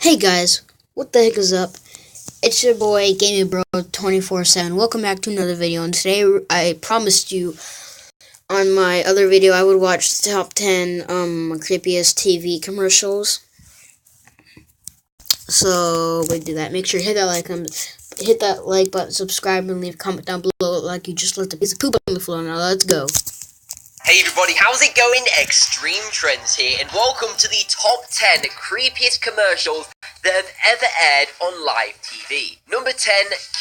Hey guys, what the heck is up? It's your boy Gaming Bro 24/7. Welcome back to another video. And today I promised you on my other video I would watch the top 10 creepiest TV commercials. So we do that. Make sure you hit that like button, subscribe, and leave a comment down below like you just left a piece of poop on the floor. Now let's go. Hey everybody, how's it going? Extreme Trends here, and welcome to the top 10 creepiest commercials that have ever aired on live TV. Number 10,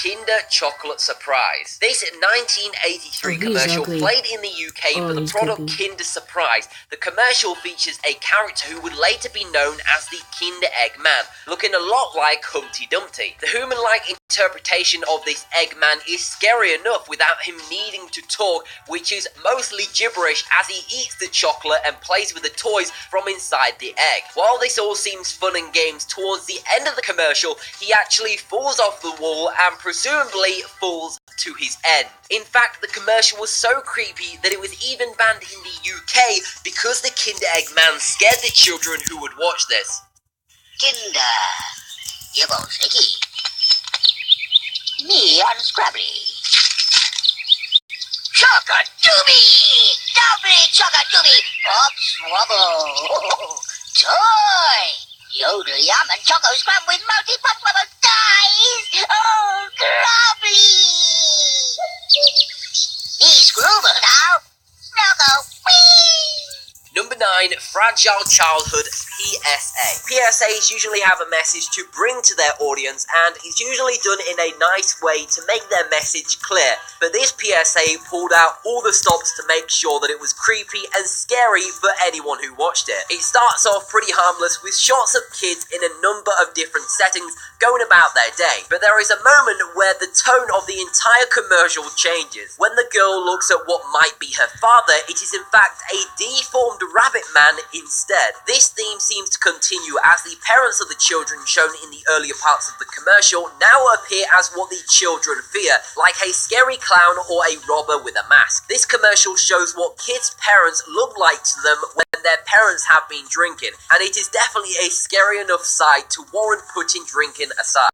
Kinder Chocolate Surprise. This 1983 commercial played in the UK for the product Kinder Surprise. The commercial features a character who would later be known as the Kinder Egg Man, looking a lot like Humpty Dumpty. The human-like interpretation of this Eggman is scary enough without him needing to talk, which is mostly gibberish as he eats the chocolate and plays with the toys from inside the egg. While this all seems fun and games, towards the end of the commercial, he actually falls off the wall and presumably falls to his end. In fact, the commercial was so creepy that it was even banned in the UK because the Kinder Egg Man scared the children who would watch this. Kinder, you both sticky. Me unscrabbly. Chock-a-doobie! Doubly chock-a-doobie! Pops wobble! Toy! Yodel yum and choco scrum with multi-pop wobble dies! Oh, grubbly! Me screwball now! Snuggle! Whee! Number 9, Fragile Childhood PSA. PSAs usually have a message to bring to their audience, and it's usually done in a nice way to make their message clear. But this PSA pulled out all the stops to make sure that it was creepy and scary for anyone who watched it. It starts off pretty harmless with shots of kids in a number of different settings going about their day. But there is a moment where the tone of the entire commercial changes. When the girl looks at what might be her father, it is in fact a deformed rabbit man instead. This theme seems to continue as the parents of the children shown in the earlier parts of the commercial now appear as what the children fear, like a scary clown or a robber with a mask. This commercial shows what kids' parents look like to them when their parents have been drinking, and it is definitely a scary enough sight to warrant putting drinking aside.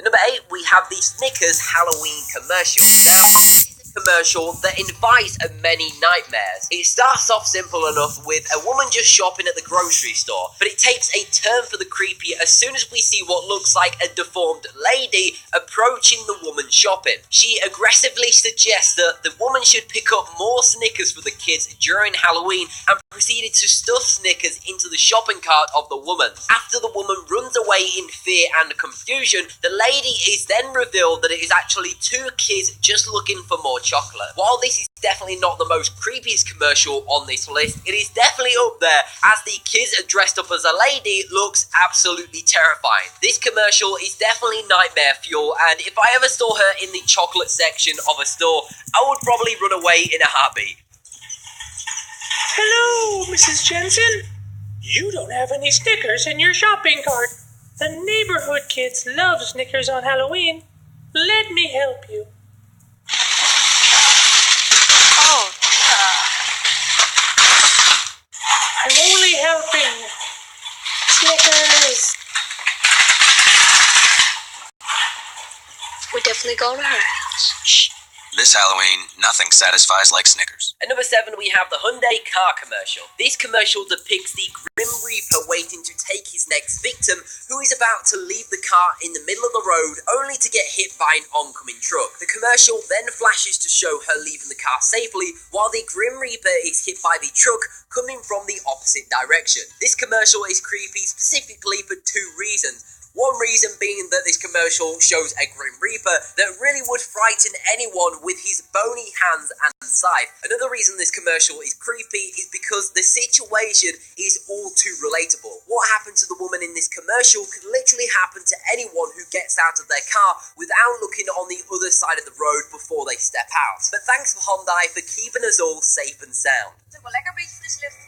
Number 8, we have the Snickers Halloween commercial. Now, this is a commercial that invites many nightmares. It starts off simple enough with a woman just shopping at the grocery store, but it takes a turn for the creepy as soon as we see what looks like a deformed lady approaching the woman shopping. She aggressively suggests that the woman should pick up more Snickers for the kids during Halloween and proceeded to stuff Snickers into the shopping cart of the woman. After the woman runs away in fear and confusion, the lady is then revealed that it is actually two kids just looking for more chocolate. While this is definitely not the most creepiest commercial on this list, it is definitely up there as the kids dressed up as a lady looks absolutely terrifying. This commercial is definitely nightmare fuel, and if I ever saw her in the chocolate section of a store, I would probably run away in a heartbeat. Hello, Mrs. Jensen. You don't have any Snickers in your shopping cart. The neighborhood kids love Snickers on Halloween. Let me help you. Oh, I'm only helping. Snickers. We're definitely going to her house. Shh. This Halloween, nothing satisfies like Snickers. At number 7, we have the Hyundai car commercial. This commercial depicts the Grim Reaper waiting to take his next victim, who is about to leave the car in the middle of the road, only to get hit by an oncoming truck. The commercial then flashes to show her leaving the car safely, while the Grim Reaper is hit by the truck coming from the opposite direction. This commercial is creepy specifically for 2 reasons. One reason being that this commercial shows a Grim Reaper that really would frighten anyone with his bony hands and scythe. Another reason this commercial is creepy is because the situation is all too relatable. What happened to the woman in this commercial could literally happen to anyone who gets out of their car without looking on the other side of the road before they step out. But thanks for Hyundai for keeping us all safe and sound. Zeg maar lekker een beetje fris lucht.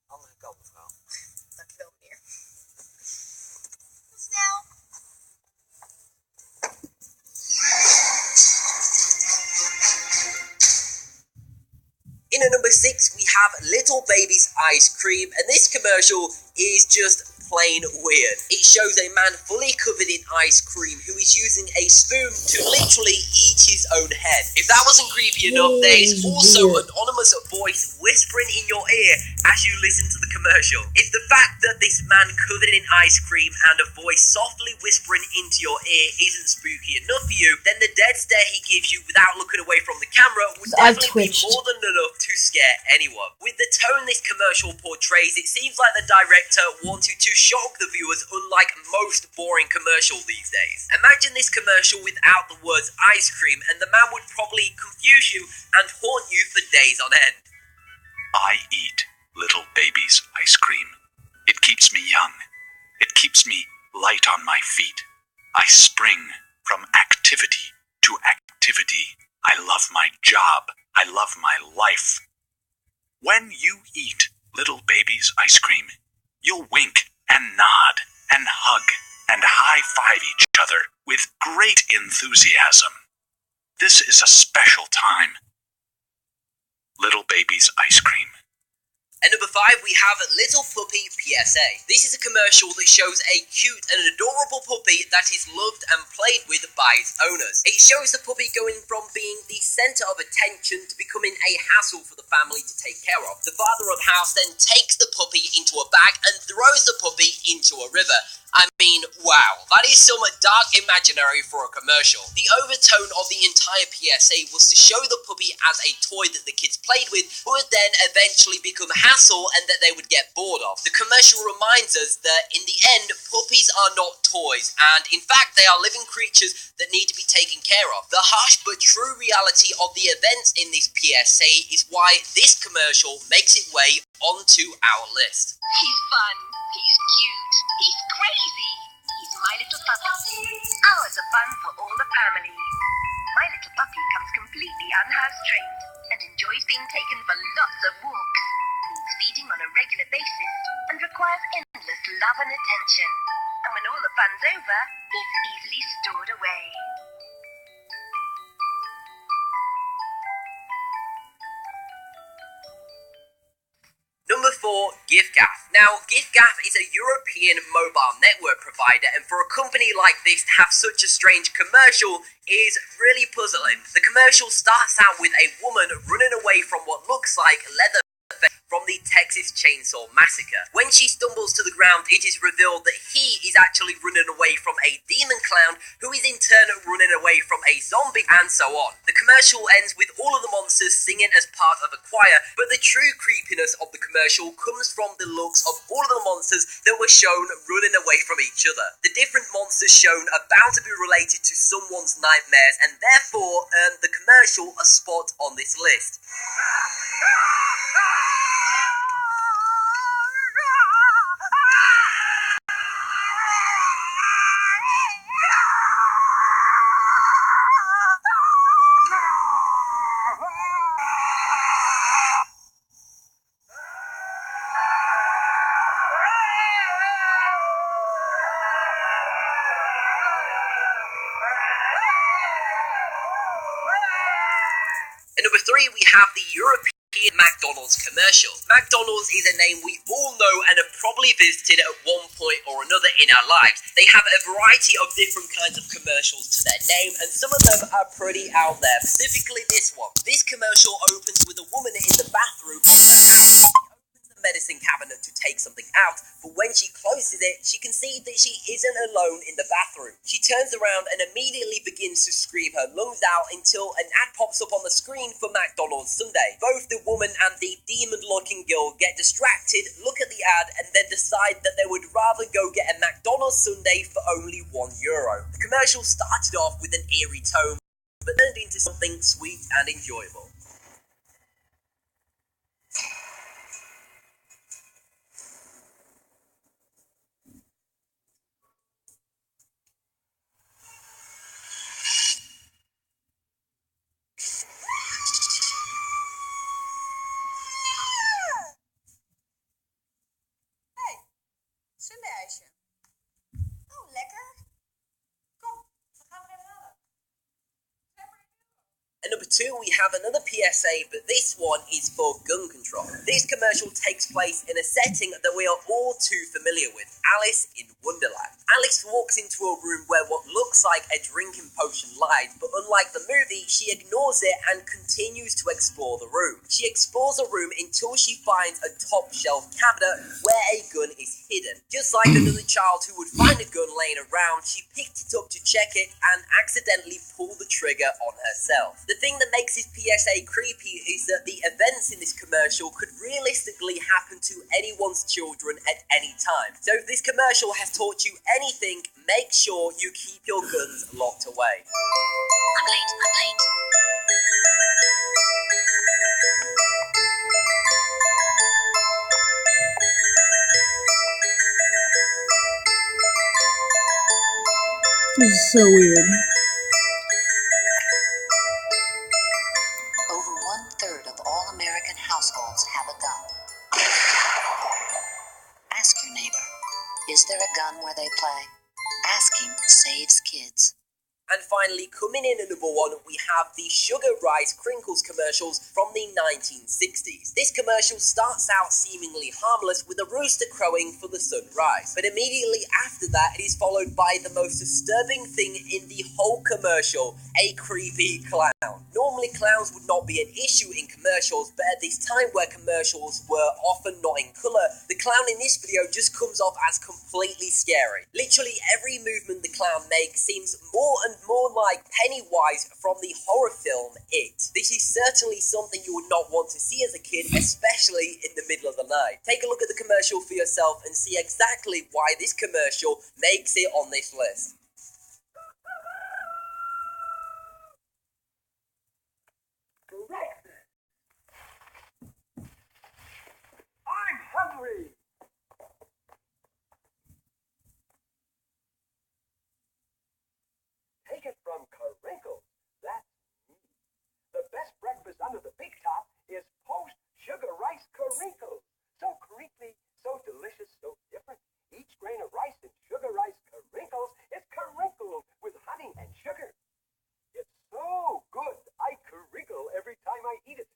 Andere kant, mevrouw. Dankjewel, meneer. Tot snel. In at number 6, we have Little Baby's Ice Cream, and this commercial is just plain weird. It shows a man fully covered in ice cream who is using a spoon to literally eat his own head. If that wasn't creepy enough, there is also an anonymous voice whispering in your ear as you listen to the commercial. If the fact that this man covered in ice cream and a voice softly whispering into your ear isn't spooky enough for you, then the dead stare he gives you without looking away from the camera would definitely be more than enough to scare anyone. With the tone this commercial portrays, it seems like the director wanted to shock the viewers, unlike most boring commercials these days. Imagine this commercial without the words ice cream, and the man would probably confuse you and haunt you for days on end. I eat Little Baby's ice cream. It keeps me young. It keeps me light on my feet. I spring from activity to activity. I love my job. I love my life. When you eat Little Baby's ice cream, you'll wink and nod and hug and high-five each other with great enthusiasm. This is a special time. Little Baby's ice cream. At number 5, we have Little Puppy PSA. This is a commercial that shows a cute and adorable puppy that is loved and played with by its owners. It shows the puppy going from being the centre of attention to becoming a hassle for the family to take care of. The father of the house then takes the puppy into a bag and throws the puppy into a river. I mean, wow, that is some dark imaginary for a commercial. The overtone of the entire PSA was to show the puppy as a toy that the kids played with, who would then eventually become a hassle and that they would get bored of. The commercial reminds us that in the end, puppies are not toys, and in fact they are living creatures that need to be taken care of. The harsh but true reality of the events in this PSA is why this commercial makes its way onto our list. He's fun. He's cute. He's crazy. He's my little puppy. Hours of fun for all the family. My little puppy comes completely unhouse trained and enjoys being taken for lots of walks, needs feeding on a regular basis, and requires endless love and attention. And when all the fun's over, he's easily stored away. Number 4, giffgaff. Now, giffgaff is a European mobile network provider, and for a company like this to have such a strange commercial is really puzzling. The commercial starts out with a woman running away from what looks like leather from the Texas Chainsaw Massacre. When she stumbles to the ground, it is revealed that he is actually running away from a demon clown, who is in turn running away from a zombie, and so on. The commercial ends with all of the monsters singing as part of a choir, but the true creepiness of the commercial comes from the looks of all of the monsters that were shown running away from each other. The different monsters shown are bound to be related to someone's nightmares, and therefore earned the commercial a spot on this list. At number 3, we have the European McDonald's commercial. McDonald's is a name we all know and have probably visited at one point or another in our lives. They have a variety of different kinds of commercials to their name, and some of them are pretty out there, specifically this one. This commercial opens with a woman in the bathroom of her house. Medicine cabinet to take something out, but when she closes it, she can see that she isn't alone in the bathroom. She turns around and immediately begins to scream her lungs out until an ad pops up on the screen for McDonald's Sunday. Both the woman and the demon-looking girl get distracted, look at the ad, and then decide that they would rather go get a McDonald's Sunday for only €1. The commercial started off with an eerie tone, but turned into something sweet and enjoyable. Sundaysje. Oh, lekker. Kom, we gaan er even halen. At number 2, we have another PSA, but this one is for gun control. This commercial takes place in a setting that we are all too familiar with, Alice in Wonderland. Alice walks into a room where what looks like a drinking potion lies, but unlike the movie, she ignores it and continues to explore the room. She explores the room until she finds a top shelf cabinet where a gun is hidden. Just like another child who would find a gun laying around, she picked it up to check it and accidentally pulled the trigger on herself. The thing that makes this PSA creepy is that the events in this commercial could realistically happen to anyone's children at any time. So if this commercial has taught you anything, make sure you keep your guns locked away. I'm late. This is so weird. Over 1/3 of all American households have a gun. Ask your neighbor, is there a gun where they play? Asking saves kids. And finally, coming in at number 1, we have the Sugar Rice Crinkles commercials from the 1960s. This commercial starts out seemingly harmless with a rooster crowing for the sunrise. But immediately after that, it is followed by the most disturbing thing in the whole commercial, a creepy clown. Normally, clowns would not be an issue in commercials, but at this time where commercials were often not in colour, the clown in this video just comes off as completely scary. Literally every movement the clown makes seems more and more like Pennywise from the horror film It. This is certainly something you would not want to see as a kid, especially in the middle of the night. Take a look at the commercial for yourself and see exactly why this commercial makes it on this list. I'm hungry. Take it from Crinkles. That's me. The best breakfast under the big top is post sugar rice Crinkles. So crinkly, so delicious, so different. Each grain of rice in sugar rice Crinkles is crinkled with honey and sugar. It's so good, I crinkle every time I eat it.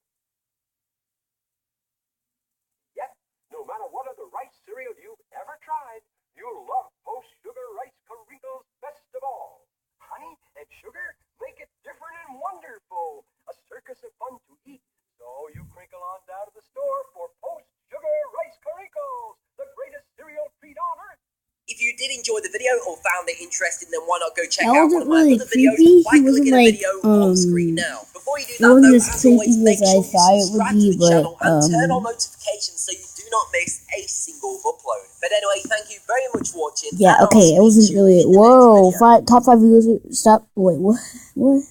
Yet, no matter what other rice cereal you've ever tried, you'll love post sugar rice Crinkles best of all. Honey and sugar make it different and wonderful. A circus of fun to eat. So you crinkle on down to the store for post sugar rice Crinkles, the greatest cereal treat on earth. If you did enjoy the video or found it interesting, then why not go check That out one wasn't of my really other videos creepy. by He wasn't clicking the like, video on screen now. Before you do it that, wasn't though, as as always, creepy make as I sure thought you it would subscribe be, to the channel but, and turn on notifications so you do not miss a single upload. But anyway, thank you very much for watching. yeah, okay, it wasn't really. Whoa, top 5 videos. Stop. Wait, what? What?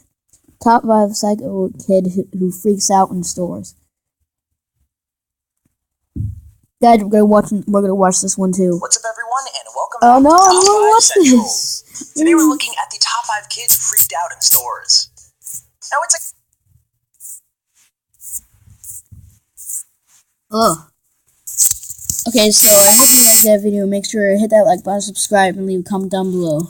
Top 5 psycho kid who freaks out in stores. Guys, we're gonna watch this one too. What's up, everyone, and welcome Oh back no, to I'm Top gonna 5 watch Central. this. Today we're looking at the top 5 kids freaked out in stores. Now it's a Ugh. Okay, so I hope you liked that video. Make sure to hit that like button, subscribe, and leave a comment down below.